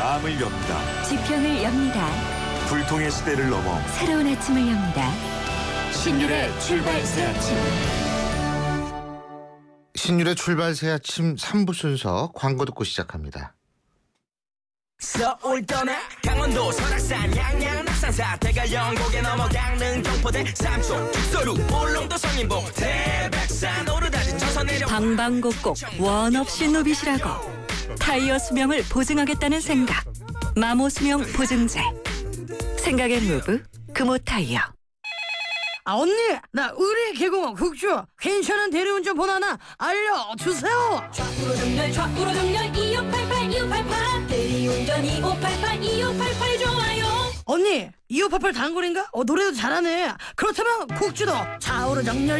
마음을 엽니다. 지평을 엽니다. 불통의 시대를 넘어 새로운 아침을 엽니다. 신율의 출발 새 아침. 신율의 출발 새 아침 3부 순서 광고 듣고 시작합니다. 서울 떠나 강원도 설악산 양양 낙산사 대가 영곡에 넘어 강릉 경포대 삼촌 죽소루 울릉도 성인봉 태백산 오르다지 쳐서 내려 방방곡곡 원 없이 누비시라고 타이어 수명을 보증하겠다는 생각. 마모 수명 보증제. 생각의 무브 금호 타이어. 언니, 나 의뢰 개공원 국주 괜찮은 대리운전 번호 하나 알려주세요. 좌우로 정렬 2588 2588 대리운전 2588 2588 좋아요. 언니, 2588 단골인가? 노래도 잘하네. 그렇다면 국주도 좌우로 정렬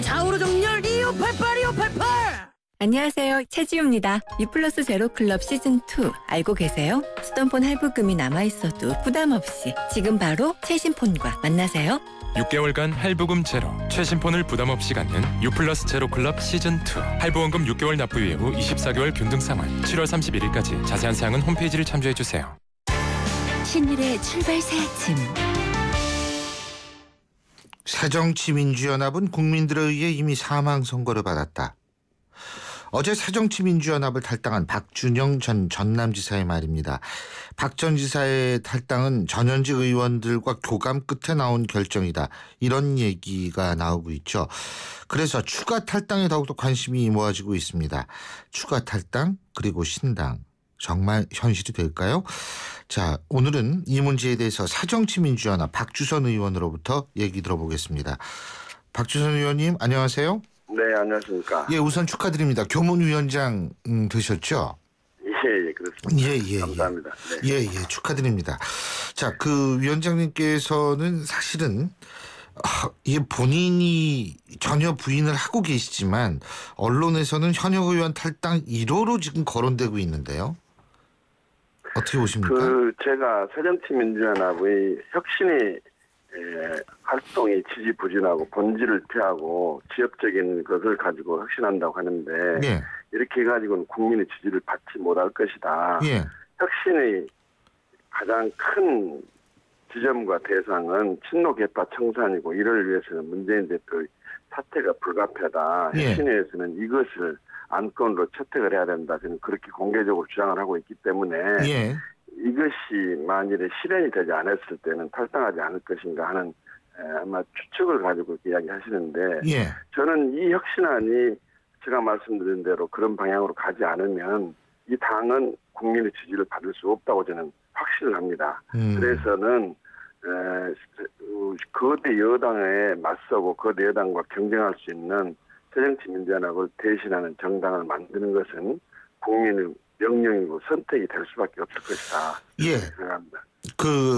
2588 2588. 안녕하세요. 최지우입니다. 유플러스 제로클럽 시즌2 알고 계세요? 쓰던 할부금이 남아있어도 부담없이 지금 바로 최신 폰과 만나세요. 6개월간 할부금 제로, 최신 폰을 부담없이 갖는 유플러스 제로클럽 시즌2 할부원금 6개월 납부 이후 24개월 균등 상환 7월 31일까지 자세한 사항은 홈페이지를 참조해주세요. 신율의 출발 새 아침. 새정치민주연합은 국민들에 의해 이미 사망 선고를 받았다. 어제 새정치민주연합을 탈당한 박준영 전 전남지사의 말입니다. 박 전 지사의 탈당은 전현직 의원들과 교감 끝에 나온 결정이다. 이런 얘기가 나오고 있죠. 그래서 추가 탈당에 더욱더 관심이 모아지고 있습니다. 추가 탈당 그리고 신당. 정말 현실이 될까요? 자, 오늘은 이 문제에 대해서 새정치민주연합 박주선 의원으로부터 얘기 들어보겠습니다. 박주선 의원님 안녕하세요. 네, 안녕하십니까. 예, 우선 축하드립니다. 교문위원장 되셨죠? 예, 그렇습니다. 예. 감사합니다. 네. 예, 축하드립니다. 자, 그 위원장님께서는 사실은 이 본인이 전혀 부인을 하고 계시지만 언론에서는 현역 의원 탈당 1호로 지금 거론되고 있는데요. 어떻게 보십니까? 제가 새정치민주연합의 혁신이 활동이 지지부진하고 본질을 피하고 지역적인 것을 가지고 혁신한다고 하는데 예. 이렇게 해가지고는 국민의 지지를 받지 못할 것이다. 예. 혁신의 가장 큰 지점과 대상은 친노계파 청산이고 이를 위해서는 문재인 대표의 사퇴가 불가피하다. 예. 혁신위에서는 이것을 안건으로 채택을 해야 된다. 저는 그렇게 공개적으로 주장을 하고 있기 때문에 예. 이것이 만일에 실현이 되지 않았을 때는 탈당하지 않을 것인가 하는 아마 추측을 가지고 이렇게 이야기하시는데 예. 저는 이 혁신안이 제가 말씀드린 대로 그런 방향으로 가지 않으면 이 당은 국민의 지지를 받을 수 없다고 저는 확신을 합니다. 그래서는 거대 여당에 맞서고 거대 여당과 경쟁할 수 있는 새정치민주연합을 대신하는 정당을 만드는 것은 국민의 명령이고 선택이 될 수밖에 없을 것이다. 예. 생각합니다.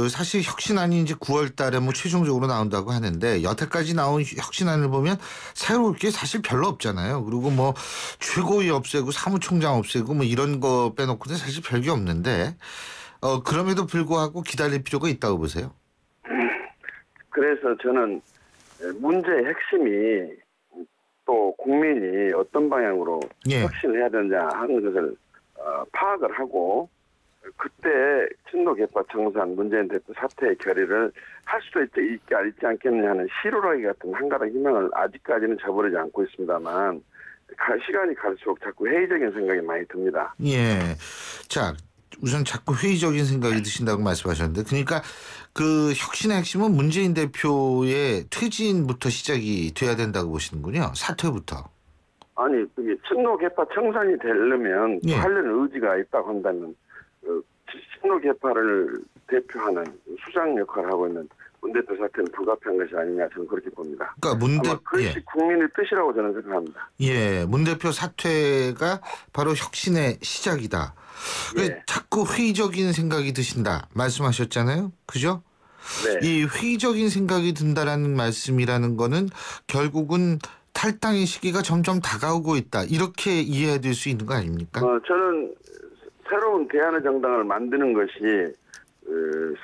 사실 혁신안이 이제 9월 달에 최종적으로 나온다고 하는데 여태까지 나온 혁신안을 보면 새로울 게 사실 별로 없잖아요. 그리고 최고위 없애고 사무총장 없애고 이런 거 빼놓고는 사실 별게 없는데 그럼에도 불구하고 기다릴 필요가 있다고 보세요. 그래서 저는 문제의 핵심이 또 국민이 어떤 방향으로 예. 혁신을 해야 되느냐 하는 것을 파악을 하고 그때 친노계파 청산 문재인 대표 사퇴의 결의를 할 수도 있지 않겠느냐 하는 실오라기 같은 한 가닥 희망을 아직까지는 저버리지 않고 있습니다만 시간이 갈수록 자꾸 회의적인 생각이 많이 듭니다. 예. 자, 우선 자꾸 회의적인 생각이 드신다고 말씀하셨는데 그러니까 그 혁신의 핵심은 문재인 대표의 퇴진부터 시작이 돼야 된다고 보시는군요. 사퇴부터. 아니, 그게 친노계파 청산이 되려면 예. 하려는 의지가 있다고 한다면 친노계파를 대표하는 수장 역할을 하고 있는 문 대표 사퇴는 불가피한 것이 아니냐 저는 그렇게 봅니다. 그러니까 그것이 국민의 뜻이라고 저는 생각합니다. 예, 문 대표 사퇴가 바로 혁신의 시작이다. 예. 자꾸 회의적인 생각이 드신다 말씀하셨잖아요. 그죠? 네. 이 회의적인 생각이 든다라는 말씀이라는 거는 결국은 탈당의 시기가 점점 다가오고 있다. 이렇게 이해해야 될 수 있는 거 아닙니까? 저는 새로운 대안의 정당을 만드는 것이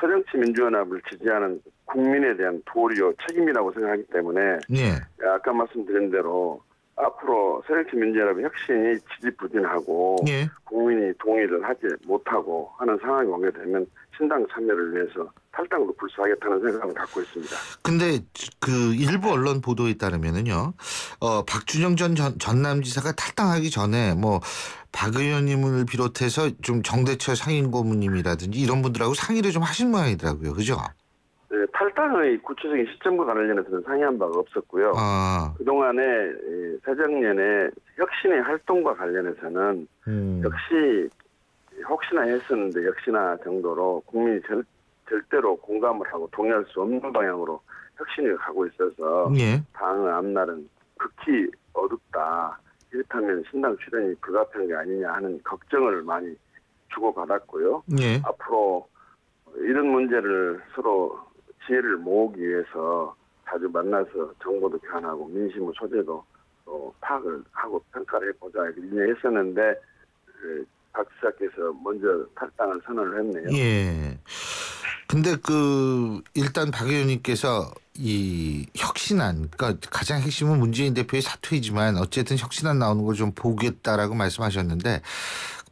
새정치민주연합을 지지하는 국민에 대한 도리요 책임이라고 생각하기 때문에 예. 아까 말씀드린 대로 앞으로 새정치민주연합의 혁신이 지지부진하고 예. 국민이 동의를 하지 못하고 하는 상황이 오게 되면 신당 참여를 위해서 탈당도 불사하겠다는 생각을 갖고 있습니다. 근데 그 일부 언론 보도에 따르면은요, 박준영 전 전남지사가 탈당하기 전에 뭐 박 의원님을 비롯해서 좀 정대철 상임고문님이라든지 이런 분들하고 상의를 좀 하신 모양이더라고요, 그죠? 네, 탈당의 구체적인 시점과 관련해서는 상의한 바가 없었고요. 그동안에 새정년의 혁신의 활동과 관련해서는 역시 혹시나 했었는데 역시나 정도로 국민이 절대로 공감을 하고 동의할 수 없는 방향으로 혁신이 가고 있어서 예. 당의 앞날은 극히 어둡다. 이렇다면 신당 출연이 불가피한 게 아니냐 하는 걱정을 많이 주고받았고요. 예. 앞으로 이런 문제를 서로 지혜를 모으기 위해서 자주 만나서 정보도 교환하고 민심의 소재도 파악을 하고 평가를 해보자 이렇게 했었는데 박 지사께서 먼저 탈당을 선언을 했네요. 예. 근데 일단 박 의원님께서 이 혁신안, 그러니까 가장 핵심은 문재인 대표의 사퇴이지만 어쨌든 혁신안 나오는 걸 좀 보겠다라고 말씀하셨는데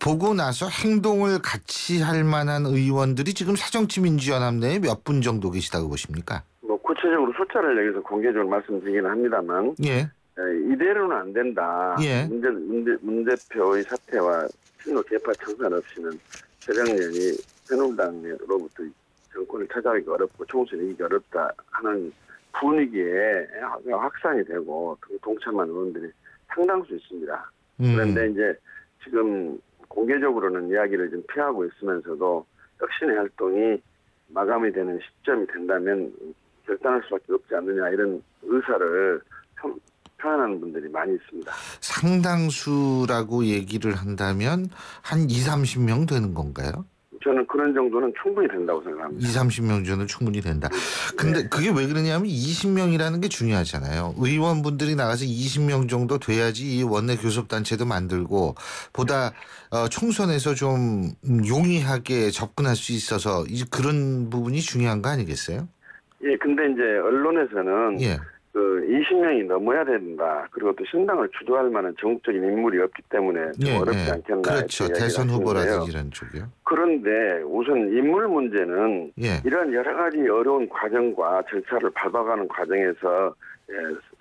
보고 나서 행동을 같이 할 만한 의원들이 지금 새정치민주연합 내에 몇 분 정도 계시다고 보십니까? 뭐 구체적으로 숫자를 여기서 공개적으로 말씀드리기는 합니다만 예. 이대로는 안 된다. 예. 문 대표의 사퇴와 친노 개파 청산 없이는 새정년이 새누리당으로부터 정권을 찾아가기 어렵고 총선을 이기기 어렵다 하는 분위기에 확산이 되고 동참한 의원들이 상당수 있습니다. 그런데 이제 지금 공개적으로는 이야기를 좀 피하고 있으면서도 혁신의 활동이 마감이 되는 시점이 된다면 결단할 수밖에 없지 않느냐 이런 의사를 표현하는 분들이 많이 있습니다. 상당수라고 얘기를 한다면 한 20-30명 되는 건가요? 저는 그런 정도는 충분히 된다고 생각합니다. 20-30명 정도는 충분히 된다. 근데 그게 왜 그러냐면 20명이라는 게 중요하잖아요. 의원분들이 나가서 20명 정도 돼야지 이 원내 교섭단체도 만들고 보다 총선에서 좀 용이하게 접근할 수 있어서 이제 그런 부분이 중요한 거 아니겠어요? 예, 근데 이제 언론에서는 20명이 넘어야 된다. 그리고 또 신당을 주도할 만한 정적인 인물이 없기 때문에 좀 어렵지 않겠나. 그렇죠. 대선 후보라든지 이런 쪽이요. 그런데 우선 인물 문제는 이런 여러 가지 어려운 과정과 절차를 밟아가는 과정에서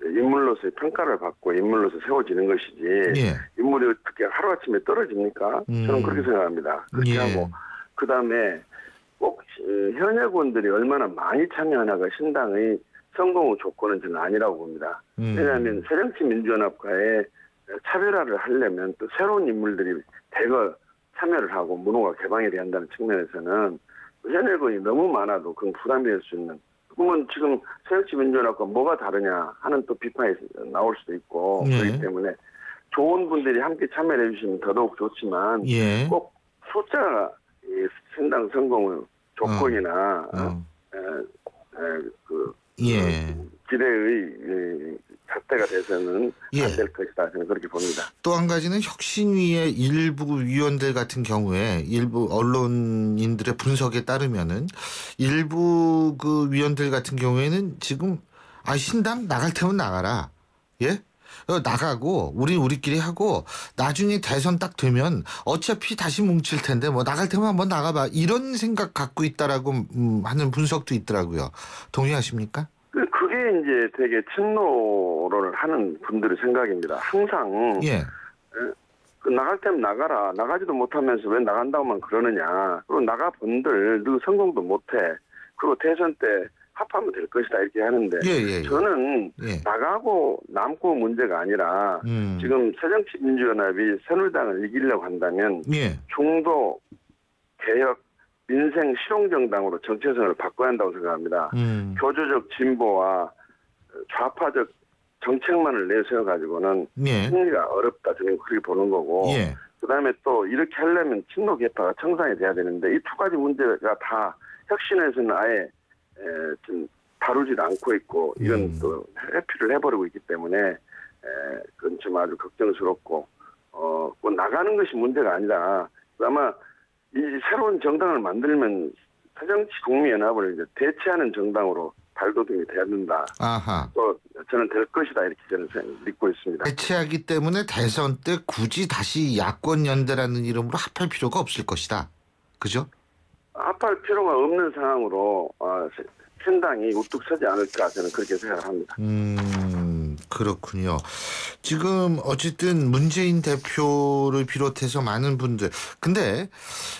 인물로서의 평가를 받고 인물로서 세워지는 것이지 인물이 어떻게 하루아침에 떨어집니까? 저는 그렇게 생각합니다. 그렇게 하고 그다음에 꼭 현역원들이 얼마나 많이 참여하나가 신당의 성공의 조건은 저는 아니라고 봅니다. 왜냐하면 새정치민주연합과의 차별화를 하려면 또 새로운 인물들이 대거 참여를 하고 문호가 개방이 돼야 한다는 측면에서는 현역원이 너무 많아도 그건 부담이 될 수 있는. 그러면 지금 새정치민주연합과 뭐가 다르냐 하는 또 비판이 나올 수도 있고 그렇기 때문에 좋은 분들이 함께 참여를 해주시면 더더욱 좋지만 꼭 숫자가 신당 성공의 조건이나 기대의 잣대가 돼서는 안 될 것이다. 저는 그렇게 봅니다. 또 한 가지는 혁신위의 일부 위원들 같은 경우에 일부 언론인들의 분석에 따르면은 일부 그 위원들 같은 경우에는 지금 신당 나갈 테면 나가라. 예? 나가고 우리끼리 하고 나중에 대선 딱 되면 어차피 다시 뭉칠 텐데 뭐 나갈 테면 한번 나가봐 이런 생각 갖고 있다라고 하는 분석도 있더라고요. 동의하십니까? 그게 이제 되게 친노를 하는 분들의 생각입니다. 항상 나갈 때면 나가라. 나가지도 못하면서 왜 나간다고만 그러느냐. 그리고 나가본들 누구 성공도 못해. 그리고 대선 때 합하면 될 것이다 이렇게 하는데 저는 나가고 남고 문제가 아니라 지금 새정치민주연합이 새누리당을 이기려고 한다면 중도 개혁 민생 실용정당으로 정체성을 바꿔야 한다고 생각합니다. 교조적 진보와 좌파적 정책만을 내세워가지고는 승리가 어렵다 저는 그렇게 보는 거고 그다음에 또 이렇게 하려면 친노 개파가 청산이 돼야 되는데 이 두 가지 문제가 다 혁신에서는 아예 좀 다루지도 않고 있고 이건 또 회피를 해버리고 있기 때문에 그건 좀 아주 걱정스럽고 뭐 나가는 것이 문제가 아니라 아마 이 새로운 정당을 만들면 새정치국민연합을 이제 대체하는 정당으로 발돋움이 돼야 된다. 아하. 또 저는 될 것이다 이렇게 저는 믿고 있습니다. 해체하기 때문에 대선 때 굳이 다시 야권 연대라는 이름으로 합할 필요가 없을 것이다. 그죠? 합할 필요가 없는 상황으로 신당이 우뚝 서지 않을까 저는 그렇게 생각을 합니다. 그렇군요. 지금 어쨌든 문재인 대표를 비롯해서 많은 분들 근데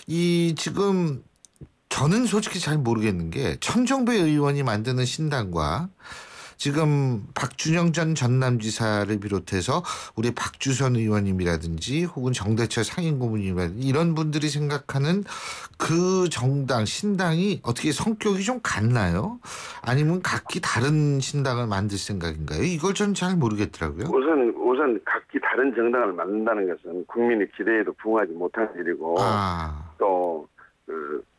이 지금 저는 솔직히 잘 모르겠는 게 천정배 의원이 만드는 신당과 지금 박준영 전 전남지사를 비롯해서 우리 박주선 의원님이라든지 혹은 정대철 상임고문님이라든지 이런 분들이 생각하는 그 정당 신당이 어떻게 성격이 좀 같나요? 아니면 각기 다른 신당을 만들 생각인가요? 이걸 전 잘 모르겠더라고요. 우선 각기 다른 정당을 만든다는 것은 국민의 기대에도 부응하지 못한 일이고 또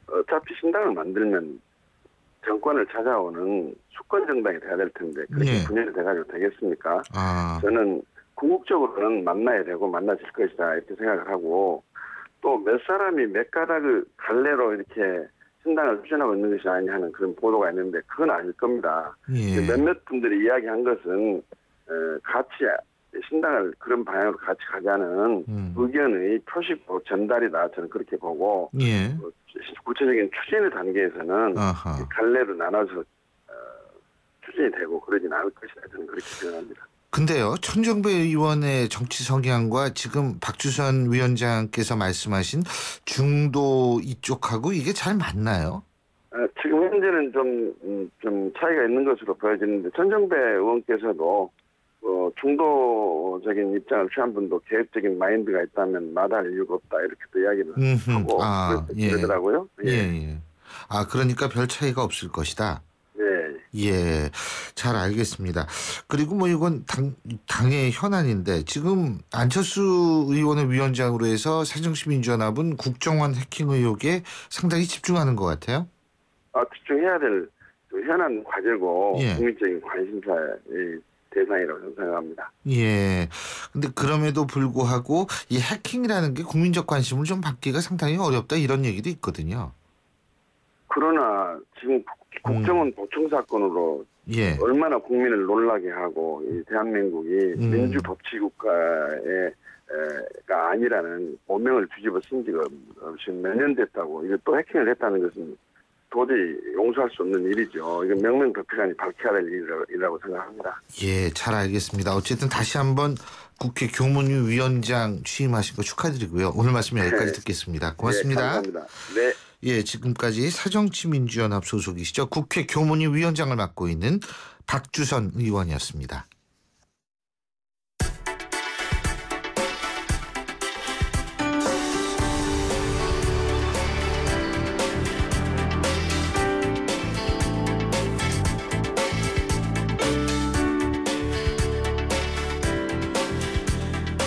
어차피 신당을 만들면 정권을 찾아오는 수권 정당이 돼야 될 텐데 그렇게 분열이 돼가지고 되겠습니까? 저는 궁극적으로는 만나야 되고 만나질 것이다 이렇게 생각을 하고 또 몇 사람이 몇 가닥을 갈래로 이렇게 신당을 추진하고 있는 것이 아니냐 하는 그런 보도가 있는데 그건 아닐 겁니다. 몇몇 분들이 이야기한 것은 같이 신당을 그런 방향으로 같이 가자는 의견의 표시고 전달이다 저는 그렇게 보고 구체적인 추진의 단계에서는 갈래로 나눠서 추진이 되고 그러진 않을 것이다 저는 그렇게 생각합니다. 근데요 천정배 의원의 정치 성향과 지금 박주선 위원장께서 말씀하신 중도 이쪽하고 이게 잘 맞나요? 지금 현재는 좀 차이가 있는 것으로 보여지는데 천정배 의원께서도 중도적인 입장을 취한 분도 계획적인 마인드가 있다면 마다할 이유가 없다 이렇게 또 이야기를 하고 그러더라고요. 예. 그러니까 별 차이가 없을 것이다. 예, 잘 알겠습니다. 그리고 뭐 이건 당의 현안인데 지금 안철수 의원의 위원장으로 해서 새정치민주연합은 국정원 해킹 의혹에 상당히 집중하는 것 같아요. 집중해야 될 현안 과제고 국민적인 관심사의 대상이라고 생각합니다. 예. 근데 그럼에도 불구하고 이 해킹이라는 게 국민적 관심을 좀 받기가 상당히 어렵다 이런 얘기도 있거든요. 그러나 지금 국정원 보충 사건으로 얼마나 국민을 놀라게 하고 이 대한민국이 민주법치국가가 아니라는 오명을 뒤집어 쓴 지가 지금 몇 년 됐다고 이거 또 해킹을 했다는 것은 도저히 용서할 수 없는 일이죠. 이건 명명백백하니 밝혀야 될 일이라고 생각합니다. 예, 잘 알겠습니다. 어쨌든 다시 한번 국회 교문위 위원장 취임하신 거 축하드리고요. 오늘 말씀 여기까지 듣겠습니다. 고맙습니다. 감사합니다. 네. 예, 지금까지 새정치민주연합 소속이시죠. 국회 교문위 위원장을 맡고 있는 박주선 의원이었습니다.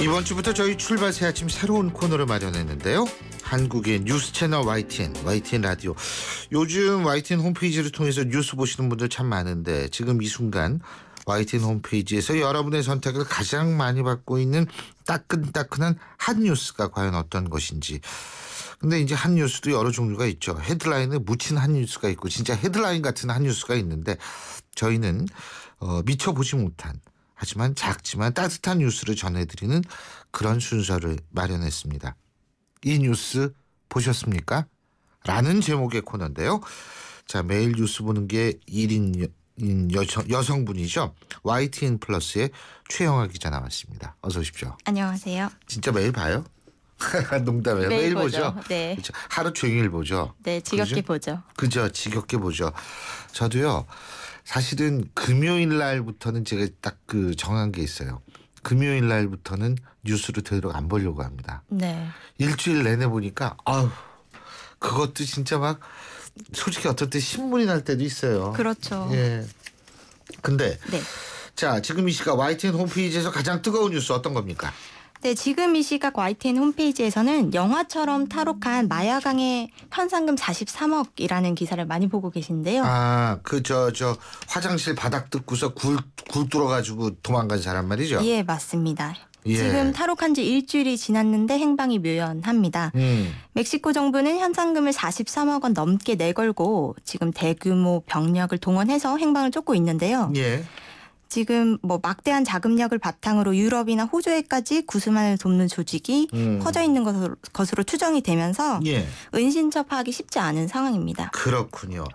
이번 주부터 저희 출발 새 아침 새로운 코너를 마련했는데요. 한국의 뉴스 채널 YTN 라디오. 요즘 YTN 홈페이지를 통해서 뉴스 보시는 분들 참 많은데 지금 이 순간 YTN 홈페이지에서 여러분의 선택을 가장 많이 받고 있는 따끈따끈한 핫 뉴스가 과연 어떤 것인지. 근데 이제 핫 뉴스도 여러 종류가 있죠. 헤드라인에 묻힌 핫 뉴스가 있고 진짜 헤드라인 같은 핫 뉴스가 있는데 저희는 미처 보지 못한 하지만 작지만 따뜻한 뉴스를 전해드리는 그런 순서를 마련했습니다. 이 뉴스 보셨습니까? 라는 제목의 코너인데요. 자, 매일 뉴스 보는 게 1인 여성분이죠. YTN 플러스의 최영아 기자 나왔습니다. 어서 오십시오. 안녕하세요. 진짜 매일 봐요? 농담이에요. 매일 보죠. 네. 그렇죠. 하루 종일 보죠. 네, 지겹게 보죠. 그죠. 지겹게 보죠. 저도요. 사실은 금요일 날부터는 제가 딱 정한 게 있어요. 금요일 날부터는 뉴스를 되도록 안 보려고 합니다. 네. 일주일 내내 보니까 그것도 진짜 막 솔직히 어떨 때 신문이 날 때도 있어요. 그렇죠. 예. 근데 네. 자, 지금 이 시각 YTN 홈페이지에서 가장 뜨거운 뉴스 어떤 겁니까? 네, 지금 이 시각 YTN 홈페이지에서는 영화처럼 탈옥한 마야강의 현상금 43억이라는 기사를 많이 보고 계신데요. 저 화장실 바닥 뜯고서 굴 뚫어가지고 도망간 사람 말이죠? 예, 맞습니다. 지금 탈옥한 지 일주일이 지났는데 행방이 묘연합니다. 멕시코 정부는 현상금을 43억 원 넘게 내걸고 지금 대규모 병력을 동원해서 행방을 쫓고 있는데요. 예. 지금 뭐 막대한 자금력을 바탕으로 유럽이나 호주에까지 구스만을 돕는 조직이 퍼져 있는 것으로 추정이 되면서 예. 은신처 파악이 쉽지 않은 상황입니다. 그렇군요.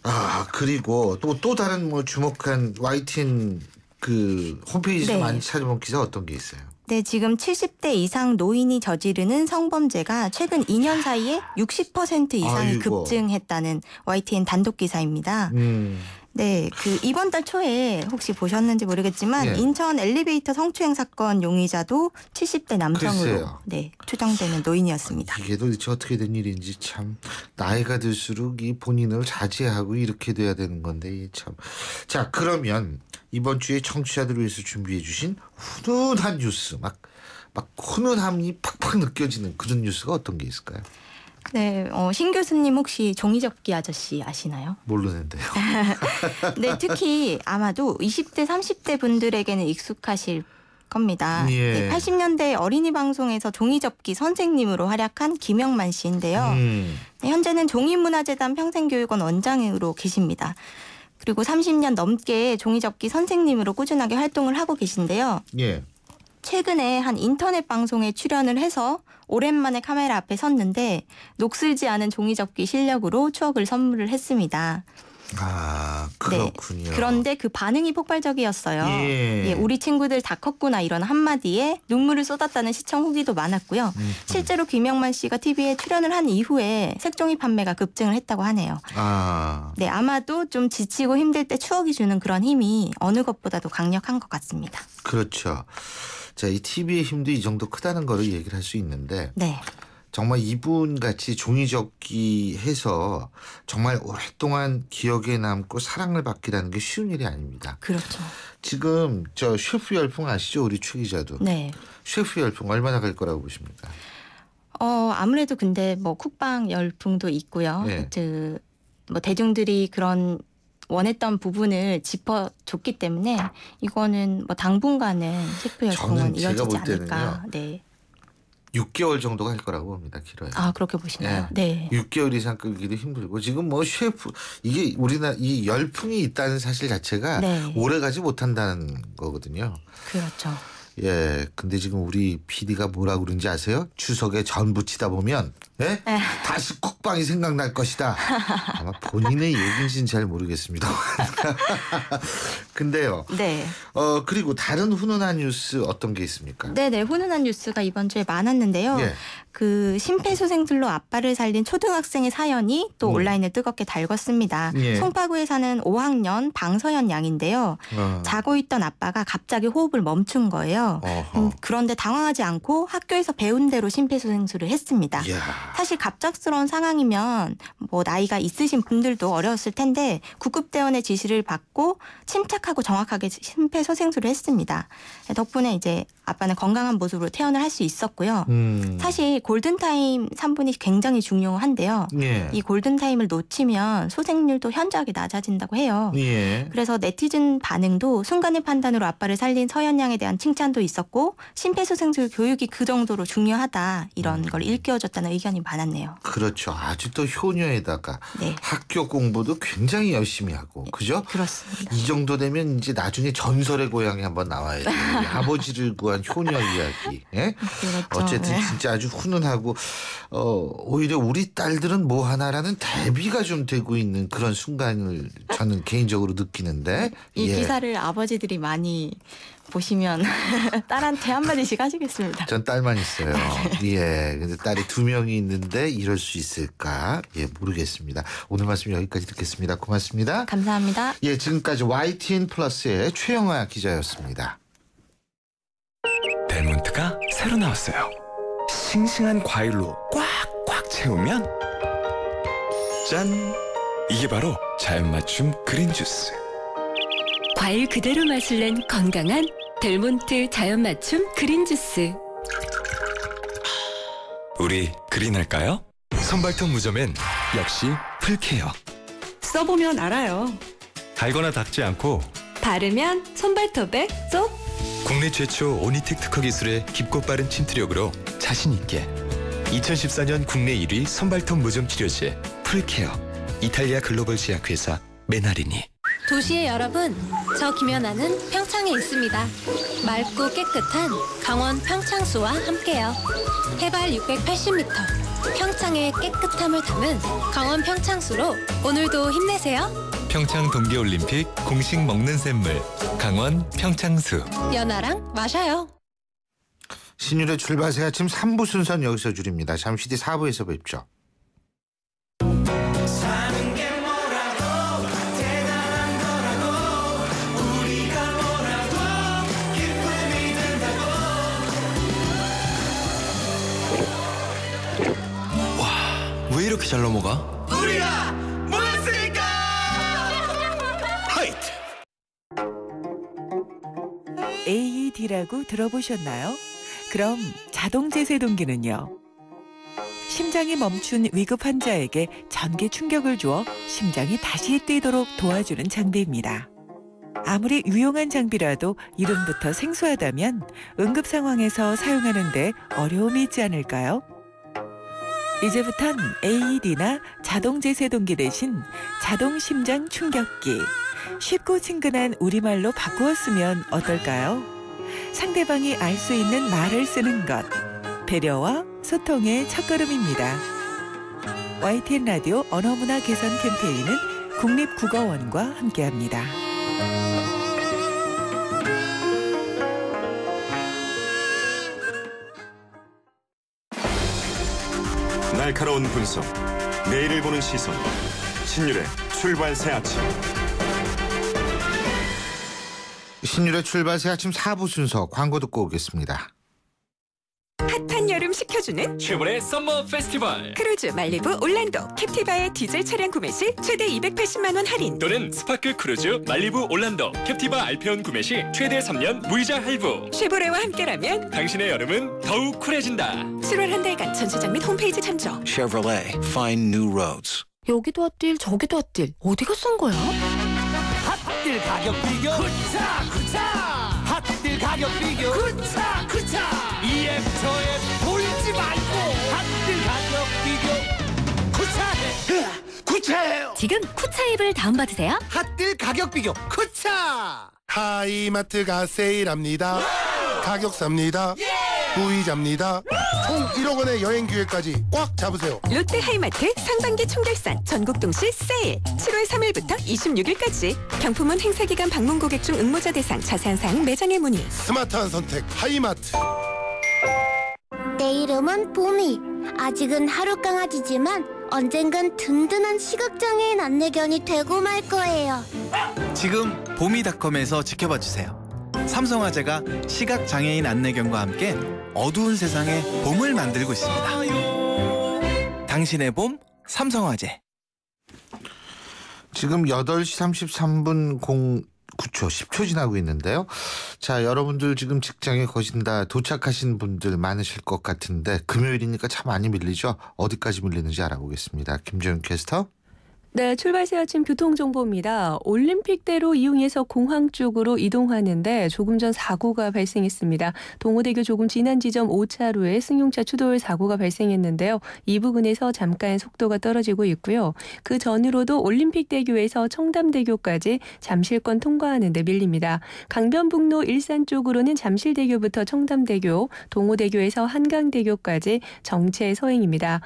아, 그리고 또 다른 뭐 주목한 YTN 그 홈페이지에서 네. 많이 찾아본 기사 어떤 게 있어요? 네, 지금 70대 이상 노인이 저지르는 성범죄가 최근 2년 사이에 60% 이상이 아이고. 급증했다는 YTN 단독 기사입니다. 네, 그 이번 달 초에 혹시 보셨는지 모르겠지만 예. 인천 엘리베이터 성추행 사건 용의자도 70대 남성으로 글쎄요. 네, 추정되는 노인이었습니다. 이게 도대체 어떻게 된 일인지 참 나이가 들수록 이 본인을 자제하고 이렇게 돼야 되는 건데 이게 참. 자, 그러면 이번 주에 청취자들을 위해서 준비해 주신 훈훈한 뉴스 막 훈훈함이 팍팍 느껴지는 그런 뉴스가 어떤 게 있을까요? 네, 신 교수님 혹시 종이접기 아저씨 아시나요? 모르는데요. 네, 특히 아마도 20대, 30대 분들에게는 익숙하실 겁니다. 예. 네, 80년대 어린이 방송에서 종이접기 선생님으로 활약한 김영만 씨인데요. 네, 현재는 종이문화재단 평생교육원 원장으로 계십니다. 그리고 30년 넘게 종이접기 선생님으로 꾸준하게 활동을 하고 계신데요. 예. 최근에 한 인터넷 방송에 출연을 해서 오랜만에 카메라 앞에 섰는데 녹슬지 않은 종이접기 실력으로 추억을 선물을 했습니다. 아, 그렇군요. 네, 그런데 그 반응이 폭발적이었어요. 예. 예, 우리 친구들 다 컸구나 이런 한마디에 눈물을 쏟았다는 시청 후기도 많았고요. 실제로 김영만 씨가 TV에 출연을 한 이후에 색종이 판매가 급증을 했다고 하네요. 아, 네, 아마도 좀 지치고 힘들 때 추억이 주는 그런 힘이 어느 것보다도 강력한 것 같습니다. 그렇죠. 자, 이 TV의 힘도 이 정도 크다는 거를 얘기를 할 수 있는데 네. 정말 이분 같이 종이접기 해서 정말 오랫동안 기억에 남고 사랑을 받기라는 게 쉬운 일이 아닙니다. 그렇죠. 지금 저 셰프 열풍 아시죠? 우리 최 기자도. 네. 셰프 열풍 얼마나 갈 거라고 보십니까? 아무래도 근데 뭐 쿡방 열풍도 있고요. 네. 뭐 대중들이 그런 원했던 부분을 짚어줬기 때문에 이거는 뭐 당분간은 셰프 열풍은 저는 제가 이어지지 볼 않을까. 때는요. 네. 6개월 정도가 할 거라고 봅니다. 길어요. 아, 그렇게 보시나요? 네. 6개월 이상 끌기도 힘들고 지금 뭐 셰프 이게 우리나라 이 열풍이 있다는 사실 자체가 네. 오래 가지 못한다는 거거든요. 그렇죠. 예, 근데 지금 우리 PD가 뭐라 그런지 아세요? 추석에 전 부치다 보면 예? 다시 쿡방이 생각날 것이다. 아마 본인의 얘기인지는 잘 모르겠습니다. 근데요. 네. 그리고 다른 훈훈한 뉴스 어떤 게 있습니까? 네네. 훈훈한 뉴스가 이번 주에 많았는데요. 예. 그 심폐소생술로 아빠를 살린 초등학생의 사연이 또 온라인을 뜨겁게 달궜습니다. 예. 송파구에 사는 5학년 방서연 양인데요. 자고 있던 아빠가 갑자기 호흡을 멈춘 거예요. 그런데 당황하지 않고 학교에서 배운 대로 심폐소생술을 했습니다. 이야. 사실 갑작스러운 상황이면 뭐 나이가 있으신 분들도 어려웠을 텐데 구급대원의 지시를 받고 침착하고 정확하게 심폐소생술을 했습니다. 덕분에 이제 아빠는 건강한 모습으로 퇴원을 할 수 있었고요. 사실 골든타임 3분이 굉장히 중요한데요. 예. 이 골든타임을 놓치면 소생률도 현저하게 낮아진다고 해요. 예. 그래서 네티즌 반응도 순간의 판단으로 아빠를 살린 서연 양에 대한 칭찬도 있었고 심폐소생술 교육이 그 정도로 중요하다 이런 걸 일깨워줬다는 의견이 많았네요. 그렇죠. 아주 또 효녀에다가 네. 학교 공부도 굉장히 열심히 하고 그죠? 그렇습니다. 이 정도 되면 이제 나중에 전설의 고향에 한번 나와야 돼요. 아버지를 구한 효녀 이야기. 예? 그렇죠. 어쨌든 네. 진짜 아주 훈훈하고 오히려 우리 딸들은 뭐 하나라는 대비가 좀 되고 있는 그런 순간을 저는 개인적으로 느끼는데 이 예. 기사를 아버지들이 많이 보시면 딸한테 한마디씩 하시겠습니다. 전 딸만 있어요. 예. 근데 딸이 2명이 있는데 이럴 수 있을까? 예, 모르겠습니다. 오늘 말씀 여기까지 듣겠습니다. 고맙습니다. 감사합니다. 예, 지금까지 YTN 플러스의 최영아 기자였습니다. 델몬트가 새로 나왔어요. 싱싱한 과일로 꽉꽉 채우면 짠! 이게 바로 자연 맞춤 그린 주스. 과일 그대로 맛을 낸 건강한 델몬트 자연 맞춤 그린 주스. 우리 그린할까요? 선발톱 무좀엔 역시 풀케어. 써보면 알아요. 달거나 닦지 않고 바르면 손발톱에 쏙. 국내 국내 최초 오니텍 특허 기술의 깊고 빠른 침투력으로 자신 있게 2014년 국내 1위 손발톱 무좀 치료제 풀케어 이탈리아 글로벌 제약회사 메나리니. 도시의 여러분, 저 김연아는 평창에 있습니다. 맑고 깨끗한 강원 평창수와 함께요. 해발 680m, 평창의 깨끗함을 담은 강원 평창수로 오늘도 힘내세요. 평창 동계올림픽 공식 먹는 샘물 강원 평창수. 연아랑 마셔요. 신율의 출발새 아침 3부 순서는 여기서 줄입니다. 잠시 뒤 4부에서 뵙죠. 왜 이렇게 잘 넘어가? 우리가 모였으니까. 하이트. AED라고 들어보셨나요? 그럼 자동제세동기는요? 심장이 멈춘 위급 환자에게 전기 충격을 주어 심장이 다시 뛰도록 도와주는 장비입니다. 아무리 유용한 장비라도 이름부터 생소하다면 응급 상황에서 사용하는데 어려움이 있지 않을까요? 이제부턴 AED나 자동제세동기 대신 자동심장 충격기, 쉽고 친근한 우리말로 바꾸어 쓰면 어떨까요? 상대방이 알 수 있는 말을 쓰는 것, 배려와 소통의 첫걸음입니다. YTN 라디오 언어문화 개선 캠페인은 국립국어원과 함께합니다. 날카로운 분석, 내일을 보는 시선, 신율의 출발새 아침. 신율의 출발새 아침 4부 순서 광고 듣고 오겠습니다. 핫한 여름 식혀주는 쉐보레 썸머 페스티벌. 크루즈 말리부 올란도 캡티바의 디젤 차량 구매 시 최대 280만 원 할인, 또는 스파크 크루즈 말리부 올란도 캡티바 알페온 구매 시 최대 3년 무이자 할부. 쉐보레와 함께라면 당신의 여름은 더욱 쿨해진다. 7월 한 달간 전 시장 및 홈페이지 참조. Chevrolet, find new roads. 여기도 핫딜, 저기도 핫딜. 어디가 싼 거야? 핫딜 가격 비교. 구차. 핫딜 가격 비교. 구차. EM터에 돌지 말고 핫딜 가격 비교. 구차해요. 지금 쿠차 앱을 다운받으세요. 핫딜 가격 비교. 구차. 하이마트가 세일합니다. 가격 쌉니다. 무이자입니다. 총 1억 원의 여행 기회까지 꽉 잡으세요. 롯데 하이마트 상반기 총결산 전국 동시 세일 7월 3일부터 26일까지. 경품은 행사기간 방문 고객 중 응모자 대상. 자세한 사항 매장에 문의. 스마트한 선택 하이마트. 내 이름은 보미. 아직은 하루 강아지지만 언젠간 든든한 시각장애인 안내견이 되고 말 거예요. 지금 보미닷컴에서 지켜봐 주세요. 삼성화재가 시각장애인 안내견과 함께 어두운 세상에 봄을 만들고 있습니다. 당신의 봄, 삼성화재. 지금 8시 33분 09초 10초 지나고 있는데요. 자, 여러분들 지금 직장에 거신다 도착하신 분들 많으실 것 같은데 금요일이니까 참 많이 밀리죠. 어디까지 밀리는지 알아보겠습니다. 김재훈 캐스터. 네, 출발새 아침 교통정보입니다. 올림픽대로 이용해서 공항 쪽으로 이동하는데 조금 전 사고가 발생했습니다. 동호대교 조금 지난 지점 5차로에 승용차 추돌 사고가 발생했는데요. 이 부근에서 잠깐 속도가 떨어지고 있고요. 그 전으로도 올림픽대교에서 청담대교까지 잠실권 통과하는 데 밀립니다. 강변북로 일산 쪽으로는 잠실대교부터 청담대교, 동호대교에서 한강대교까지 정체 서행입니다.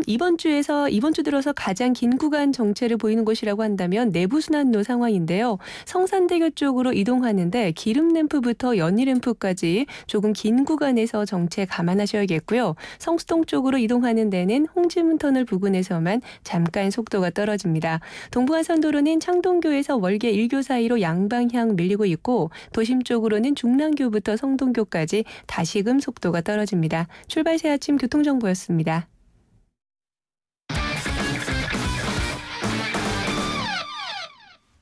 이번 주 들어서 가장 긴 구간 정체를 보이는 곳이라고 한다면 내부순환로 상황인데요. 성산대교 쪽으로 이동하는데 기름램프부터 연희램프까지 조금 긴 구간에서 정체 감안하셔야겠고요. 성수동 쪽으로 이동하는 데는 홍지문터널 부근에서만 잠깐 속도가 떨어집니다. 동부간선도로는 창동교에서 월계 1교 사이로 양방향 밀리고 있고 도심 쪽으로는 중랑교부터 성동교까지 다시금 속도가 떨어집니다. 출발새 아침 교통정보였습니다.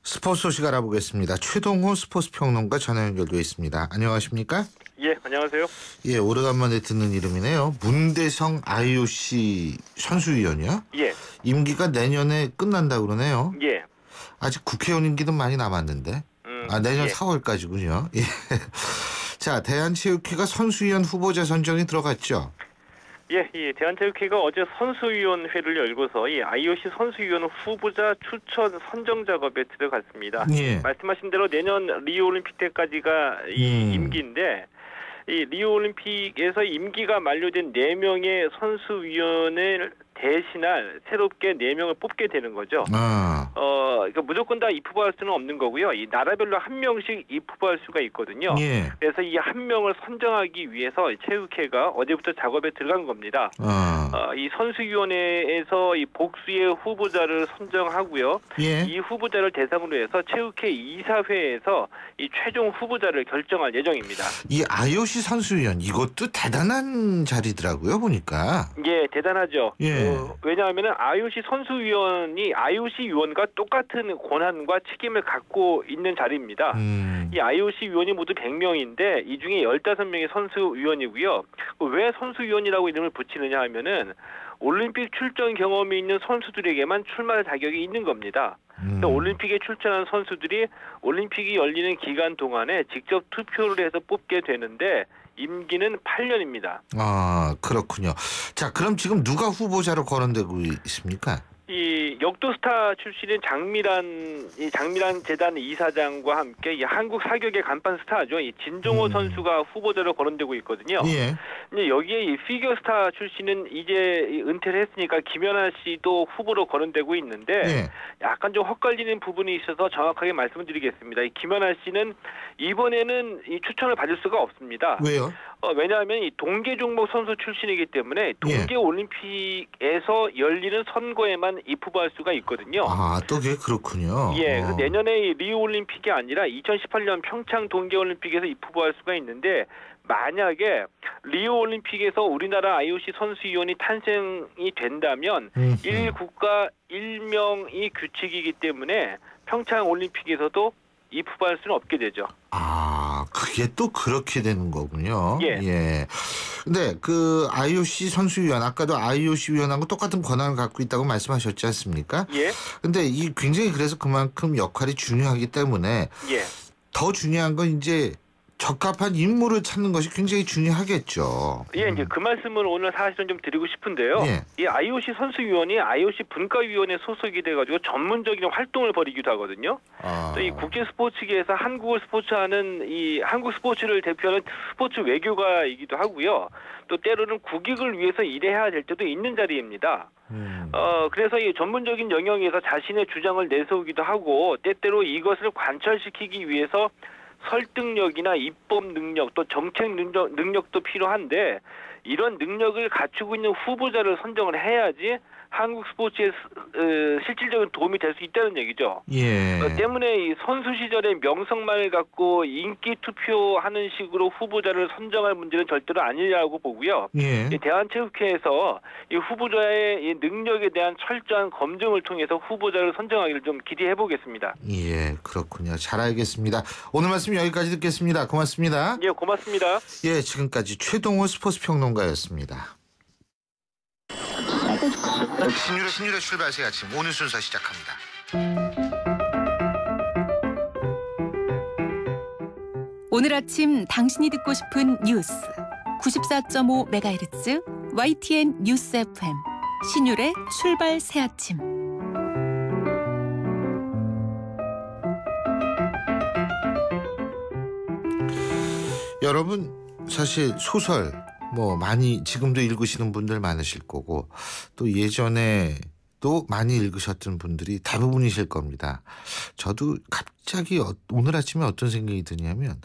스포츠 소식 알아보겠습니다. 최동호 스포츠 평론가 전화 연결되어 있습니다. 안녕하십니까? 예, 안녕하세요. 예, 오래간만에 듣는 이름이네요. 문대성 IOC 선수위원이요? 예. 임기가 내년에 끝난다고 그러네요. 예. 아직 국회의원 임기도 많이 남았는데. 내년 예. 4월까지군요. 예. 자, 대한체육회가 선수위원 후보자 선정이 들어갔죠. 예, 이 대한체육회가 어제 선수위원회를 열고서 이 IOC 선수위원 후보자 추천 선정 작업에 들어갔습니다. 예. 말씀하신 대로 내년 리오 올림픽 때까지가 이 임기인데 이 리오 올림픽에서 임기가 만료된 4명의 선수위원을 대신할 새롭게 4명을 뽑게 되는 거죠. 그러니까 무조건 다 입후보할 수는 없는 거고요. 이 나라별로 1명씩 입후보할 수가 있거든요. 예. 그래서 이 1명을 선정하기 위해서 체육회가 어제부터 작업에 들어간 겁니다. 이 선수위원회에서 이 복수의 후보자를 선정하고요. 예. 이 후보자를 대상으로 해서 체육회 이사회에서 이 최종 후보자를 결정할 예정입니다. 이 IOC 선수위원 이것도 대단한 자리더라고요, 보니까. 예, 대단하죠. 예. 왜냐하면 IOC 선수위원이 IOC 위원과 똑같은 권한과 책임을 갖고 있는 자리입니다. 이 IOC 위원이 모두 100명인데 이 중에 15명이 선수위원이고요. 왜 선수위원이라고 이름을 붙이느냐 하면은 올림픽 출전 경험이 있는 선수들에게만 출마할 자격이 있는 겁니다. 그러니까 올림픽에 출전한 선수들이 올림픽이 열리는 기간 동안에 직접 투표를 해서 뽑게 되는데 임기는 8년입니다. 아, 그렇군요. 자, 그럼 지금 누가 후보자로 거론되고 있습니까? 이 역도 스타 출신인 장미란 재단 이사장과 함께 이 한국 사격의 간판 스타죠. 이 진종호 선수가 후보자로 거론되고 있거든요. 예. 근데 여기에 이 피겨 스타 출신은 이제 은퇴를 했으니까 김연아 씨도 후보로 거론되고 있는데 예. 약간 좀 헛갈리는 부분이 있어서 정확하게 말씀을 드리겠습니다. 이 김연아 씨는 이번에는 이 추천을 받을 수가 없습니다. 왜요? 왜냐하면 이 동계 종목 선수 출신이기 때문에 동계 올림픽에서 열리는 선거에만 입후보할 수가 있거든요. 아, 또 그게 그렇군요. 예, 그래서 내년에 이 리우 올림픽이 아니라 2018년 평창 동계 올림픽에서 입후보할 수가 있는데 만약에 리우 올림픽에서 우리나라 IOC 선수위원이 탄생이 된다면 1국가 1명이 규칙이기 때문에 평창 올림픽에서도 입후보할 수는 없게 되죠. 아, 그게 또 그렇게 되는 거군요. 예. 예. 근데 그 IOC 선수위원 아까도 IOC 위원하고 똑같은 권한을 갖고 있다고 말씀하셨지 않습니까? 예. 근데 이 굉장히 그래서 그만큼 역할이 중요하기 때문에 예. 더 중요한 건 이제 적합한 인물을 찾는 것이 굉장히 중요하겠죠. 예, 이제 그 말씀을 오늘 사실은 좀 드리고 싶은데요. 예. 이 IOC 선수위원이 IOC 분과위원회 소속이 돼가지고 전문적인 활동을 벌이기도 하거든요. 또 이 국제 스포츠계에서 한국을 스포츠하는 이 한국 스포츠를 대표하는 스포츠 외교가이기도 하고요. 또 때로는 국익을 위해서 일해야 될 때도 있는 자리입니다. 그래서 이 전문적인 영역에서 자신의 주장을 내세우기도 하고 때때로 이것을 관철시키기 위해서 설득력이나 입법 능력 또 정책 능력도 필요한데 이런 능력을 갖추고 있는 후보자를 선정을 해야지 한국 스포츠에 실질적인 도움이 될 수 있다는 얘기죠. 예. 때문에 이 선수 시절의 명성만을 갖고 인기 투표하는 식으로 후보자를 선정할 문제는 절대로 아니라고 보고요. 예. 이 대한체육회에서 이 후보자의 이 능력에 대한 철저한 검증을 통해서 후보자를 선정하기를 좀 기대해 보겠습니다. 예, 그렇군요. 잘 알겠습니다. 오늘 말씀 여기까지 듣겠습니다. 고맙습니다. 예, 고맙습니다. 예, 지금까지 최동호 스포츠 평론가였습니다. 신율의 출발새 아침 오늘 순서 시작합니다. 오늘 아침 당신이 듣고 싶은 뉴스 94.5MHz YTN 뉴스 FM 신율의 출발 새 아침. 여러분 사실 소설 뭐 많이 지금도 읽으시는 분들 많으실 거고 또 예전에 또 많이 읽으셨던 분들이 대부분이실 겁니다. 저도 갑자기 오늘 아침에 어떤 생각이 드냐면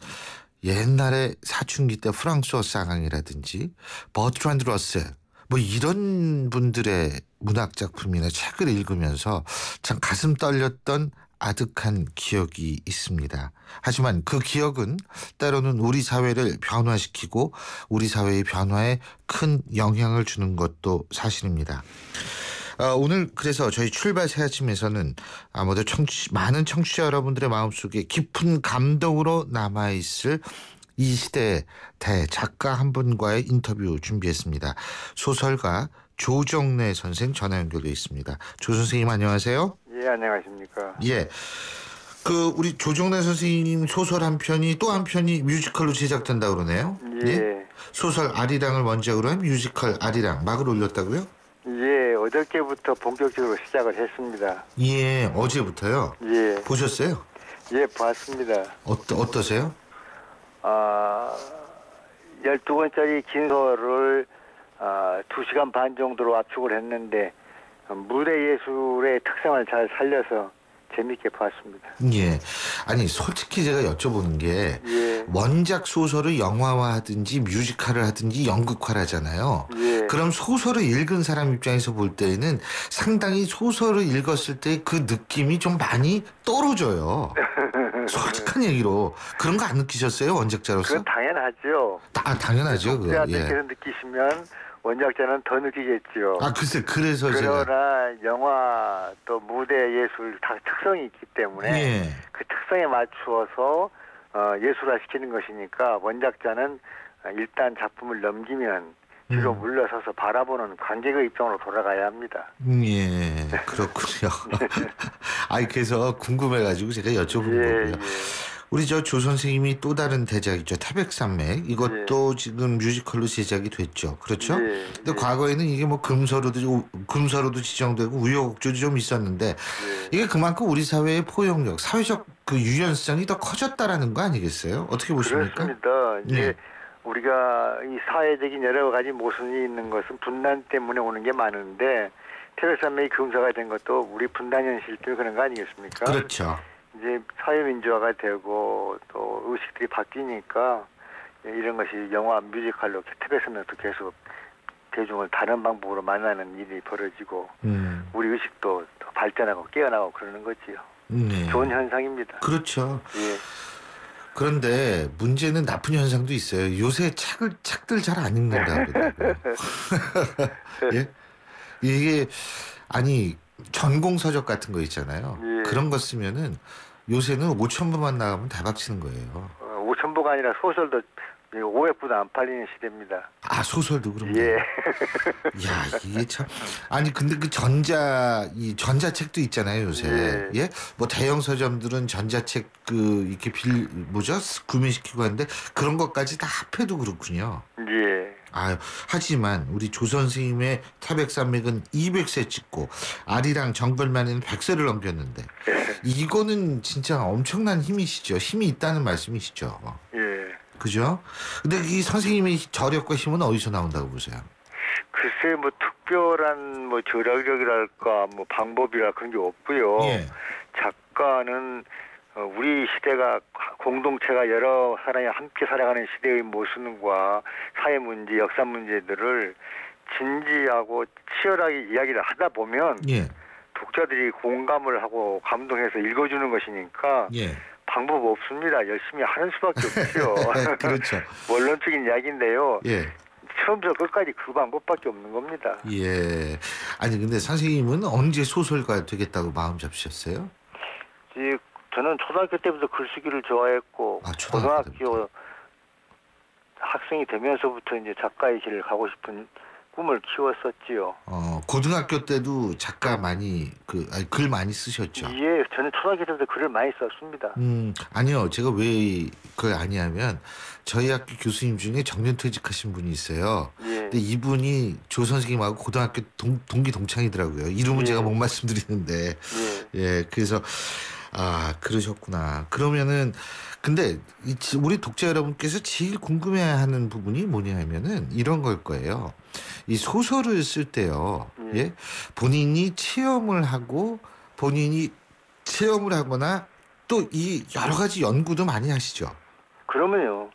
옛날에 사춘기 때 프랑스어 쌍앙이라든지 버트란드 러셀 뭐 이런 분들의 문학 작품이나 책을 읽으면서 참 가슴 떨렸던 아득한 기억이 있습니다. 하지만 그 기억은 때로는 우리 사회를 변화시키고 우리 사회의 변화에 큰 영향을 주는 것도 사실입니다. 오늘 그래서 저희 출발 새 아침에서는 아무래도 많은 청취자 여러분들의 마음속에 깊은 감동으로 남아있을 이 시대의 대작가 한 분과의 인터뷰 준비했습니다. 소설가 조정래 선생 전화 연결돼 있습니다. 조 선생님 안녕하세요. 예, 안녕하십니까. 예. 우리 조정래 선생님 소설 한 편이 또 한 편이 뮤지컬로 제작된다 그러네요. 예. 소설 아리랑을 원작으로 한 뮤지컬 아리랑 막을 올렸다고요? 예, 어저께부터 본격적으로 시작을 했습니다. 예, 어제부터요? 예. 보셨어요? 예, 봤습니다. 어떠세요? 12권짜리 긴 소설을 2시간 반 정도로 압축을 했는데 무대 예술의 특성을 잘 살려서 재밌게 봤습니다. 예. 아니 솔직히 제가 여쭤보는 게 예. 원작 소설을 영화화하든지 뮤지컬을 하든지 연극화를 하잖아요. 예. 그럼 소설을 읽은 사람 입장에서 볼 때에는 상당히 소설을 읽었을 때 그 느낌이 좀 많이 떨어져요. 솔직한 얘기로 그런 거 안 느끼셨어요? 원작자로서? 그건 당연하죠. 당연하죠. 그거. 독자들께서 느끼시면 원작자는 더 느끼겠죠. 글쎄 그래서 그러나 영화 또 무대 예술 다 특성이 있기 때문에 예. 그 특성에 맞추어서 예술화시키는 것이니까 원작자는 일단 작품을 넘기면 뒤로 물러서서 바라보는 관객의 입장으로 돌아가야 합니다. 예, 그렇군요. 그래서 궁금해가지고 제가 여쭤본 거고요. 우리 조 선생님이 또 다른 대작이죠. 태백산맥. 이것도 지금 뮤지컬로 제작이 됐죠. 그렇죠? 근데 과거에는 이게 뭐 금서로도 지정되고 우여곡절이 좀 있었는데 이게 그만큼 우리 사회의 포용력, 사회적 그 유연성이 더 커졌다라는 거 아니겠어요? 어떻게 보십니까? 그렇습니다. 이제 우리가 이 사회적인 여러 가지 모순이 있는 것은 분단 때문에 오는 게 많은데 태백산맥이 금서가 된 것도 우리 분단 현실 때문에 그런 거 아니겠습니까? 그렇죠. 이제 사회민주화가 되고 또 의식들이 바뀌니까 이런 것이 영화 뮤지컬로 태백산맥도 계속 대중을 다른 방법으로 만나는 일이 벌어지고 우리 의식도 더 발전하고 깨어나고 그러는 거지요. 좋은 현상입니다. 그렇죠. 예. 그런데 문제는 나쁜 현상도 있어요. 요새 책들 잘 안 읽는다 그러더라고요. 예? 이게 전공서적 같은 거 있잖아요. 그런 거 쓰면은 요새는 5,000부만 나가면 대박 치는 거예요. 5,000부가 아니라 소설도 500부도 안 팔리는 시대입니다. 소설도 그런가요? 예. 야, 이게 참. 근데 그 전자책도 있잖아요, 요새. 예? 뭐 대형 서점들은 전자책 이렇게 구매시키고 하는데 그런 것까지 다 합해도 그렇군요. 예. 하지만 우리 조 선생님의 태백산맥은 200세 찍고 아리랑 정글만에는 100세를 넘겼는데 이거는 진짜 엄청난 힘이시죠. 힘이 있다는 말씀이시죠. 예. 그죠? 근데 이 선생님의 저력과 힘은 어디서 나온다고 보세요? 글쎄 특별한 저력이랄까 방법이랄 그런 게 없고요. 작가는 우리 시대가 공동체가 여러 사람이 함께 살아가는 시대의 모순과 사회 문제, 역사 문제들을 진지하고 치열하게 이야기를 하다 보면 독자들이 공감을 하고 감동해서 읽어주는 것이니까 방법 없습니다. 열심히 하는 수밖에 없죠. 그렇죠. 원론적인 이야기인데요. 처음부터 끝까지 그 방법밖에 없는 겁니다. 예. 근데 선생님은 언제 소설가 되겠다고 마음 잡으셨어요? 저는 초등학교 때부터 글쓰기를 좋아했고 고등학교 학생이 되면서부터 이제 작가의 길을 가고 싶은 꿈을 키웠었지요. 고등학교 때도 작가 많이 글 많이 쓰셨죠? 예, 저는 초등학교 때부터 글을 많이 썼습니다. 아니요, 제가 왜 그걸 아냐면 저희 학교 교수님 중에 정년퇴직하신 분이 있어요. 근데 이분이 조 선생님하고 고등학교 동기 동창이더라고요. 이름은 제가 못 말씀드리는데, 그래서 그러셨구나. 그러면은 근데 우리 독자 여러분께서 제일 궁금해하는 부분이 뭐냐면은 이런 걸 거예요. 이 소설을 쓸 때요, 본인이 체험을 하거나 또 이 여러 가지 연구도 많이 하시죠. 그러면요,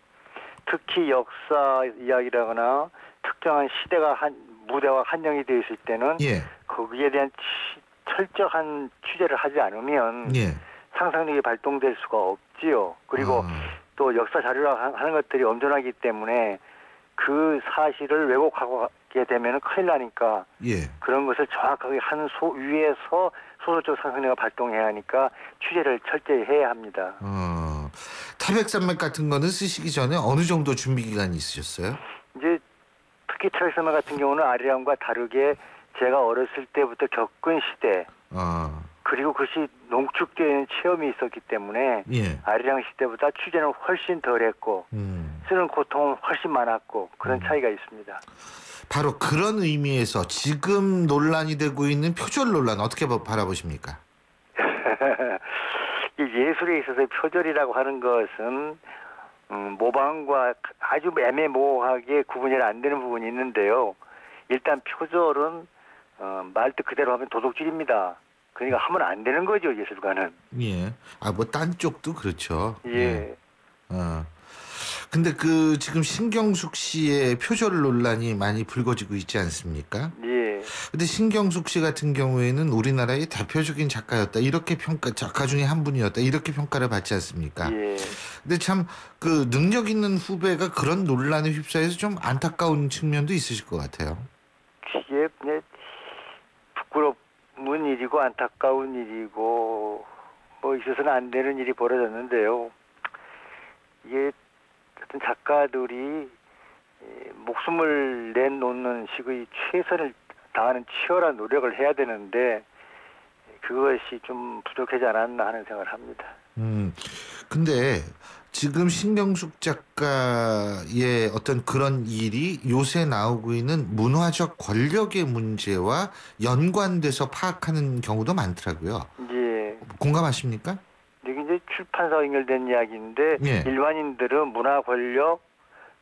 특히 역사 이야기라거나 특정한 시대가 무대와 한정이 되어 있을 때는 거기에 대한 철저한 취재를 하지 않으면 상상력이 발동될 수가 없지요. 그리고 또 역사 자료라 하는 것들이 엄청나기 때문에 그 사실을 왜곡하게 되면 큰일 나니까 그런 것을 정확하게 한 위에서 소설적 상상력을 발동해야 하니까 취재를 철저히 해야 합니다. 태백산맥 같은 거는 쓰시기 전에 어느 정도 준비 기간이 있으셨어요? 이제 특히 태백산맥 같은 경우는 아리랑과 다르게 제가 어렸을 때부터 겪은 시대 그리고 그것이 농축되는 체험이 있었기 때문에 예. 아리랑 시대보다 취재는 훨씬 덜했고 쓰는 고통은 훨씬 많았고 그런 차이가 있습니다. 바로 그런 의미에서 지금 논란이 되고 있는 표절 논란 어떻게 바라보십니까? 이 예술에 있어서 표절이라고 하는 것은 모방과 아주 애매모호하게 구분이 안 되는 부분이 있는데요. 일단 표절은 말뜻 그대로 하면 도둑질입니다. 그러니까 하면 안 되는 거죠, 예술가는. 예. 뭐 딴 쪽도 그렇죠. 예. 근데 지금 신경숙 씨의 표절 논란이 많이 불거지고 있지 않습니까? 예. 근데 신경숙 씨 같은 경우에는 우리나라의 대표적인 작가였다. 이렇게 작가 중에 한 분이었다. 이렇게 평가를 받지 않습니까? 예. 근데 참 능력 있는 후배가 그런 논란에 휩싸여서 좀 안타까운 측면도 있으실 것 같아요. 그게 그냥 부끄러운 일이고 안타까운 일이고 뭐 있어서는 안 되는 일이 벌어졌는데요. 이게 어떤 작가들이 목숨을 내놓는 식의 최선을 다하는 치열한 노력을 해야 되는데 그것이 좀 부족하지 않았나 하는 생각을 합니다. 근데 지금 신경숙 작가의 어떤 그런 일이 요새 나오고 있는 문화적 권력의 문제와 연관돼서 파악하는 경우도 많더라고요. 예. 공감하십니까? 이게 이제 출판사와 연결된 이야기인데 예. 일반인들은 문화 권력,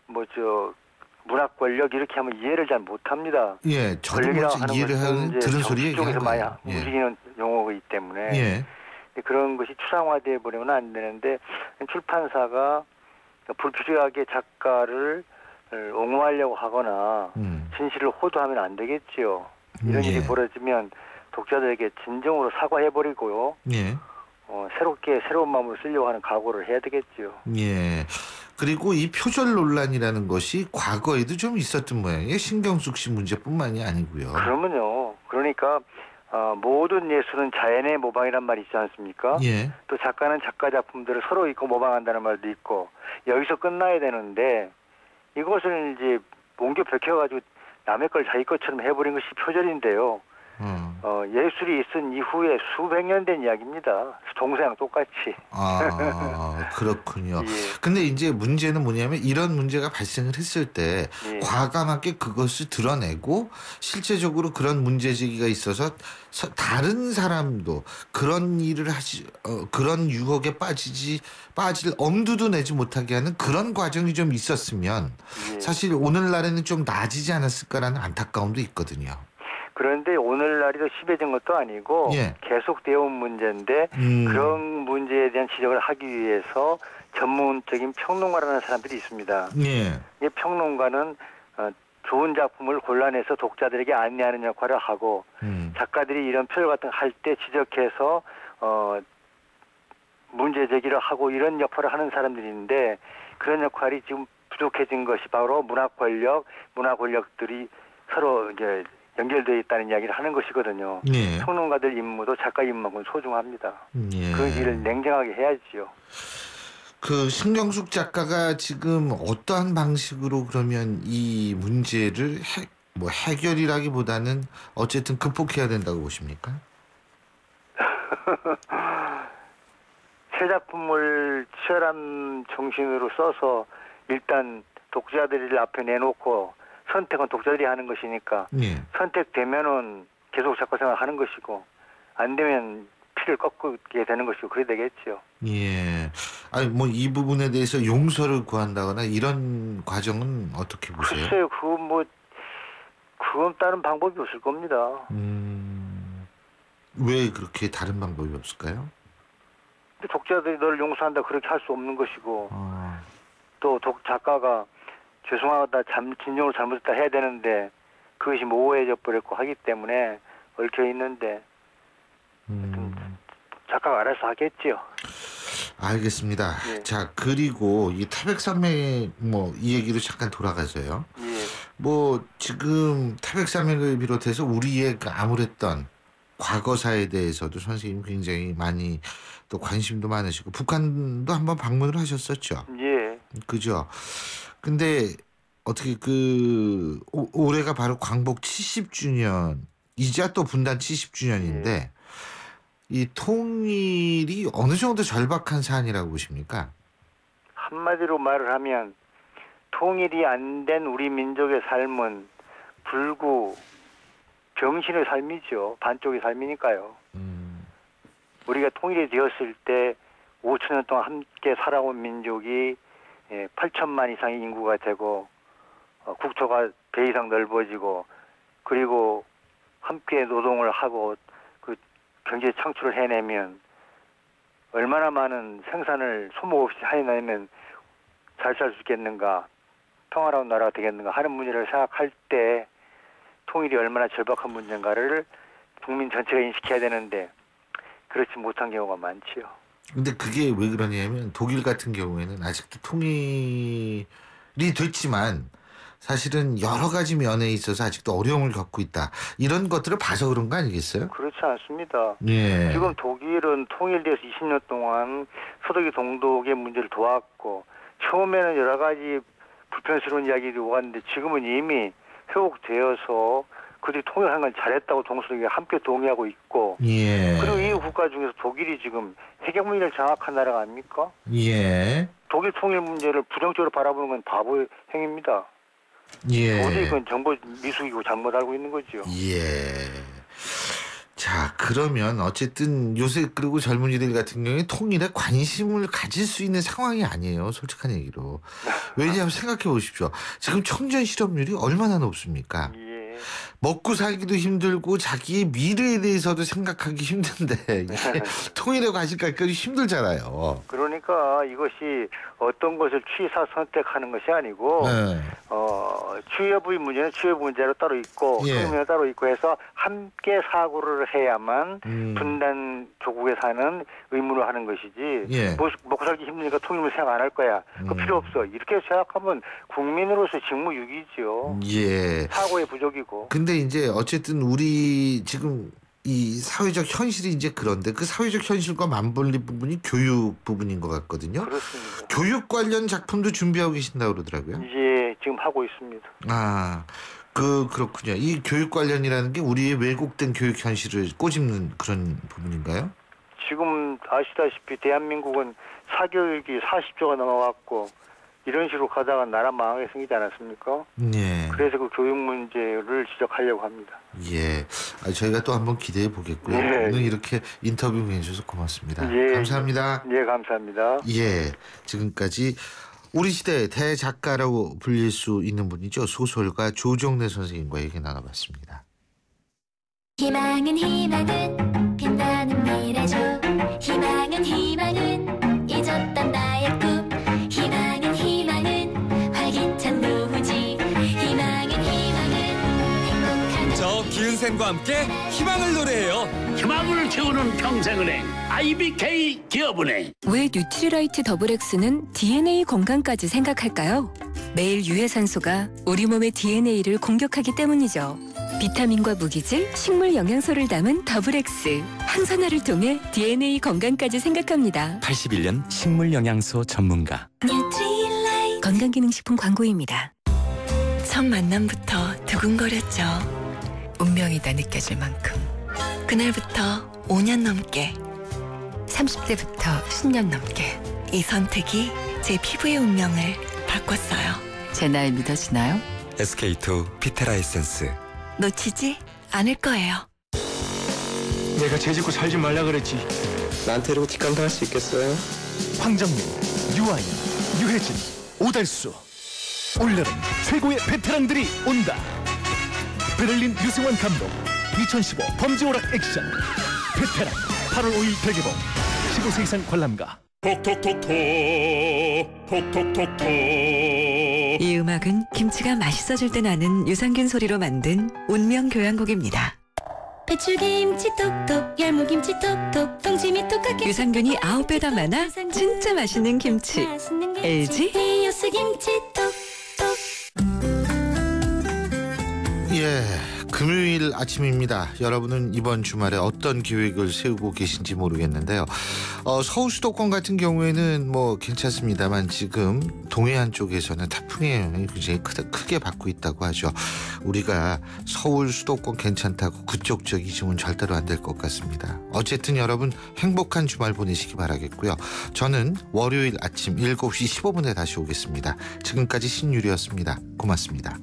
문학 권력 이렇게 하면 이해를 잘 못합니다. 예, 저도 이해를 하는 들은 소리 얘기하는 많이 거예요. 움직이는 용어이기 때문에 예. 그런 것이 추상화되어 버리면 안 되는데 출판사가 불필요하게 작가를 옹호하려고 하거나 진실을 호도하면 안 되겠지요. 이런 일이 벌어지면 독자들에게 진정으로 사과해버리고요. 예. 새로운 마음으로 쓰려고 하는 각오를 해야 되겠지요. 예. 그리고 이 표절 논란이라는 것이 과거에도 좀 있었던 모양이에요. 신경숙 씨 문제뿐만이 아니고요. 그러면요. 그러니까 모든 예술은 자연의 모방이란 말이 있지 않습니까? 예. 또 작가는 작가 작품들을 서로 읽고 모방한다는 말도 있고 여기서 끝나야 되는데 이것을 이제 옮겨 벗겨가지고 남의 걸 자기 것처럼 해버린 것이 표절인데요. 예술이 있은 이후에 수백 년 된 이야기입니다. 동서양 똑같이. 그렇군요. 예. 근데 이제 문제는 뭐냐면 이런 문제가 발생을 했을 때 과감하게 그것을 드러내고 실제적으로 그런 문제 제기가 있어서 다른 사람도 그런 일을 그런 유혹에 빠질 엄두도 내지 못하게 하는 그런 과정이 좀 있었으면 사실 오늘날에는 좀 나아지지 않았을까라는 안타까움도 있거든요. 그런데 오늘날이 더 심해진 것도 아니고 계속되어 온 문제인데 그런 문제에 대한 지적을 하기 위해서 전문적인 평론가라는 사람들이 있습니다. 이 평론가는 좋은 작품을 골라내서 독자들에게 안내하는 역할을 하고 작가들이 이런 표절 같은 거 할 때 지적해서 문제 제기를 하고 이런 역할을 하는 사람들인데 그런 역할이 지금 부족해진 것이 바로 문화 권력들이 서로 이제 연결되어 있다는 이야기를 하는 것이거든요. 평론가들 임무도 작가 임무만큼 소중합니다. 그 일을 냉정하게 해야지요. 신경숙 작가가 지금 어떠한 방식으로 그러면 이 문제를 해결이라기보다는 어쨌든 극복해야 된다고 보십니까? 새 작품을 치열한 정신으로 써서 일단 독자들 앞에 내놓고 선택은 독자들이 하는 것이니까 선택되면은 계속 작가 생활하는 것이고 안 되면 피를 꺾게 되는 것이고 그래 되겠죠. 예. 이 부분에 대해서 용서를 구한다거나 이런 과정은 어떻게 보세요? 글쎄요, 그건 다른 방법이 없을 겁니다. 왜 그렇게 다른 방법이 없을까요? 독자들이 너를 용서한다 그렇게 할 수 없는 것이고 또 작가가 죄송하다 진정으로 잘못했다 해야 되는데 그것이 모호해져 버렸고 하기 때문에 얽혀 있는데 작가가 알아서 하겠지요. 알겠습니다. 자, 그리고 이 태백산맥 이 얘기로 잠깐 돌아가서요. 지금 태백산맥을 비롯해서 우리의 암울했던 과거사에 대해서도 선생님 굉장히 많이 또 관심도 많으시고 북한도 한번 방문을 하셨었죠. 예. 그죠. 근데 어떻게 올해가 바로 광복 70주년이자 또 분단 70주년인데 이 통일이 어느 정도 절박한 사안이라고 보십니까? 한마디로 말을 하면 통일이 안 된 우리 민족의 삶은 불구 병신의 삶이죠. 반쪽의 삶이니까요. 우리가 통일이 되었을 때 5천년 동안 함께 살아온 민족이 8천만 이상의 인구가 되고 국토가 배 이상 넓어지고 그리고 함께 노동을 하고 그 경제 창출을 해내면 얼마나 많은 생산을 소모 없이 해내면 잘 살 수 있겠는가, 평화로운 나라가 되겠는가 하는 문제를 생각할 때 통일이 얼마나 절박한 문제인가를 국민 전체가 인식해야 되는데 그렇지 못한 경우가 많지요. 근데 그게 왜 그러냐면 독일 같은 경우에는 아직도 통일이 됐지만 사실은 여러 가지 면에 있어서 아직도 어려움을 겪고 있다. 이런 것들을 봐서 그런 거 아니겠어요? 그렇지 않습니다. 예. 지금 독일은 통일돼서 20년 동안 서독이 동독의 문제를 도왔고 처음에는 여러 가지 불편스러운 이야기들이 오갔는데 지금은 이미 회복되어서 그들이 통일한 건 잘했다고 동서독이 함께 동의하고 있고 예. 그리고 EU 국가 중에서 독일이 지금 해결문제를 장악한 나라가 아닙니까? 예. 독일 통일 문제를 부정적으로 바라보는 건 바보의 행위입니다. 예. 도저히 그건 정보 미숙이고 잘못 알고 있는 거죠. 예. 자, 그러면 어쨌든 요새 그리고 젊은이들 같은 경우에 통일에 관심을 가질 수 있는 상황이 아니에요. 솔직한 얘기로. 왜냐하면 생각해 보십시오. 지금 청년 실업률이 얼마나 높습니까? 먹고 살기도 힘들고 자기의 미래에 대해서도 생각하기 힘든데 이게 통일에 관심 갖기도 힘들잖아요. 그러니까 이것이 어떤 것을 취사 선택하는 것이 아니고 취업의 문제는 취업 문제로 따로 있고 통일문제가 따로 있고 해서 함께 사고를 해야만 분단 조국에 사는 의무를 하는 것이지 먹고 살기 힘드니까 통일문 생각 안 할 거야. 그거 필요 없어. 이렇게 생각하면 국민으로서 직무유기죠. 예. 사고의 부족이고. 근데 이제 어쨌든 우리 지금 이 사회적 현실이 이제 그런데 그 사회적 현실과 맞물린 부분이 교육 부분인 것 같거든요. 그렇습니다. 교육 관련 작품도 준비하고 계신다고 그러더라고요. 예, 지금 하고 있습니다. 아, 그렇군요. 이 교육 관련이라는 게 우리의 왜곡된 교육 현실을 꼬집는 그런 부분인가요? 지금 아시다시피 대한민국은 사교육이 40조가 넘어갔고 이런 식으로 가다가 나라 망하게 생기지 않았습니까? 네. 그래서 그 교육 문제를 지적하려고 합니다. 예. 저희가 또 한번 기대해 보겠고요. 오늘 이렇게 인터뷰 해주셔서 고맙습니다. 감사합니다. 예, 감사합니다. 예. 지금까지 우리 시대의 대작가라고 불릴 수 있는 분이죠. 소설가 조정래 선생님과 얘기 나눠봤습니다. 희망은 빛나는 미래죠. 희망은 잊었던 나의 꿈. 희망은 활기찬 노후지. 희망은 행복한 저 기은생과 함께 희망을 노래해요. 희망을 키우는 평생은행 IBK 기업은행. 왜 뉴트리라이트 더블X는 DNA 건강까지 생각할까요? 매일 유해산소가 우리 몸의 DNA를 공격하기 때문이죠. 비타민과 무기질, 식물 영양소를 담은 더블X. 항산화를 통해 DNA 건강까지 생각합니다. 81년 식물 영양소 전문가. 뉴트리라이트. 건강기능식품 광고입니다. 첫 만남부터 두근거렸죠. 운명이다 느껴질 만큼. 그날부터 5년 넘게, 30대부터 10년 넘게 이 선택이 제 피부의 운명을 바꿨어요. 제 날 믿어지나요? SK2 피테라 에센스. 놓치지 않을 거예요. 내가 죄짓고 살지 말라 그랬지. 나한테 이러고 뒷감당 할 수 있겠어요? 황정민, 유아인, 유혜진, 오달수. 올여름 최고의 베테랑들이 온다. 베를린 유승환 감독 2015 범죄오락 액션 베테랑 8월 5일 대개봉. 15세 이상 관람가. 톡톡톡톡 톡톡톡톡. 이 음악은 김치가 맛있어질 때 나는 유산균 소리로 만든 운명 교향곡입니다. 배추김치 톡톡, 열무김치 톡톡, 동치미 톡하게. 유산균이 9배 더 많아 진짜 맛있는 김치. LG 데이오스 김치 톡톡. 예, 금요일 아침입니다. 여러분은 이번 주말에 어떤 계획을 세우고 계신지 모르겠는데요. 서울 수도권 같은 경우에는 뭐 괜찮습니다만 지금 동해안 쪽에서는 태풍의 영향이 굉장히 크게 받고 있다고 하죠. 우리가 서울 수도권 괜찮다고 그쪽 지역이 지금은 절대로 안 될 것 같습니다. 어쨌든 여러분 행복한 주말 보내시기 바라겠고요. 저는 월요일 아침 7시 15분에 다시 오겠습니다. 지금까지 신유리였습니다. 고맙습니다.